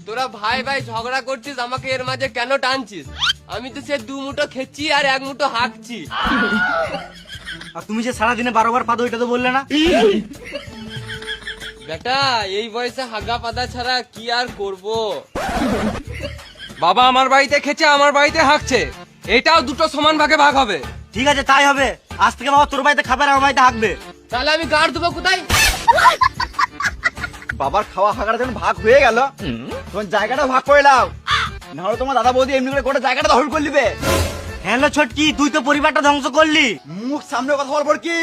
তোরা ভাই ভাই ঝগড়া করছিস, আমাকে এর মাঝে কেন টানছিস? আমি তো সে 2 মুঠো খেচ্ছি আর 1 মুঠো হাঁকছি। আর তুমি যে সারাদিনে 12 বার পাদো এটা তো বললে না? বেটা এই বয়সে হাগা পাদা ছাড়া কি আর করব? বাবা আমার বাড়িতে খেছে, আমার বাড়িতে হাঁকছে, এটাও দুটো সমান ভাগে ভাগ হবে। ঠিক আছে তাই হবে। আজ থেকে বাবা তোর বাড়িতে খাবে আর আমার বাড়িতে হাঁকবে। তাহলে আমি গাড় দেবো কোথায়? বাবার খাওয়া হাগাটা যখন ভাগ হয়ে গেল তখন জায়গাটা ভাগ করে নাও, নাহলে তোমার দাদা বৌদি এমনি করে গোটা জায়গাটা দখল করে নিবে। হ্যালো ছটকি, তুই তো পরিবারটা ধ্বংস করলি। মুখ সামনে কথা বলবো কি?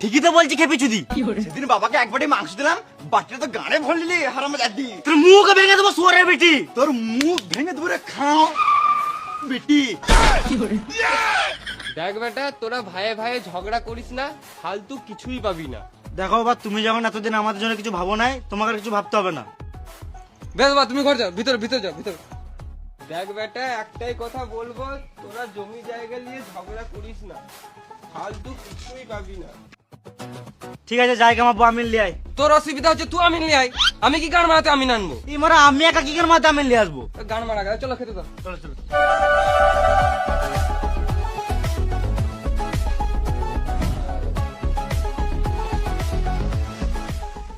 ঠিকই তো বলছি খেপি চুদি। সেদিন বাবাকে এক বাটি মাংস দিলাম, বাটিটা তো গাড়ে ভরে নিলি হারাম দাদি। তোর মুখ ভেঙে দেবো শুয়োরের বেটি। তোর মুখ ভেঙে দূরে খাও বেটি। দেখ বেটা, তোরা ভাইয়ে ভাইয়ে ঝগড়া করিস না, ফালতু কিছুই পাবি না। দেখো বাবা, তুমি যখন এতদিন আমাদের জন্য কিছু ভাবো নাই, তোমাকে আর কিছু ভাবতে হবে না। বেশ বাবা তুমি ঘর যাও, ভিতরে ভিতরে যাও, ভিতরে। দেখ বেটা, একটাই কথা বলবো, তোরা জমি জায়গা নিয়ে ঝগড়া করিস না, ফালতু কিছুই পাবি না। ঠিক আছে, জায়গা আমার আমিন লিয়ে আয়। তোর অসুবিধা হচ্ছে তুই আমিন নিয়ে আয়, আমি কি গান মারাতে আমিন আনবো? এই মারা আমি একা কি করে মাথা আমিন লিয়ে আসবো? গান মারা গেল, চলো খেতে দাও। চলো চলো।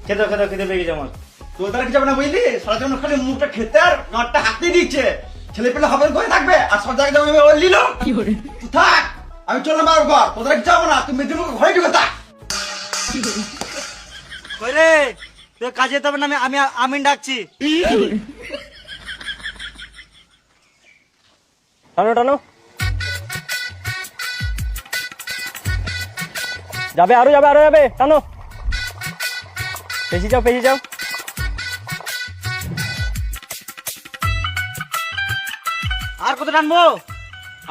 খেতে খেতে খেতে লেগে যাও আমার। তোর দ্বারা কিছু হবে না বুঝলি, সারা জীবন খালি মুখটা খেতে আর গাঁটটা হাতে দিচ্ছে। ছেলে পেলে হবে করে থাকবে আর সব জায়গায় যাবে ওই নিল। তুই থাক, আমি চললাম বাবার ঘর। তোর দ্বারা কিছু হবে না, তুই মেয়েদের মুখে ঘরে ঢুকে থাক। কই রে, তোর কাজে যেতে হবে না? আমি আমিন ডাকছি। টানো টানো, যাবে আরো যাবে, আরো যাবে, টানো, পেছি যাও, পেছি যাও। আর কত টানবো?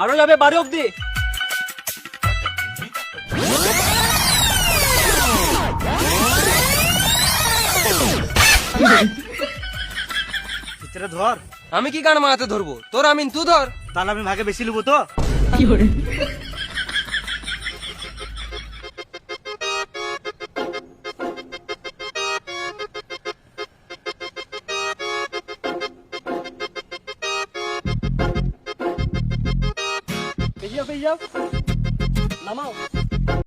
আরো যাবে বাড়ি অব্দি। ভিতরে ধর। আমি কি গান মারাতে ধরবো? তোর আমিন তুই ধর। তাহলে আমি ভাগে বেশি নেবো তো? পেছি যাও, পেছি যাও, নামাও।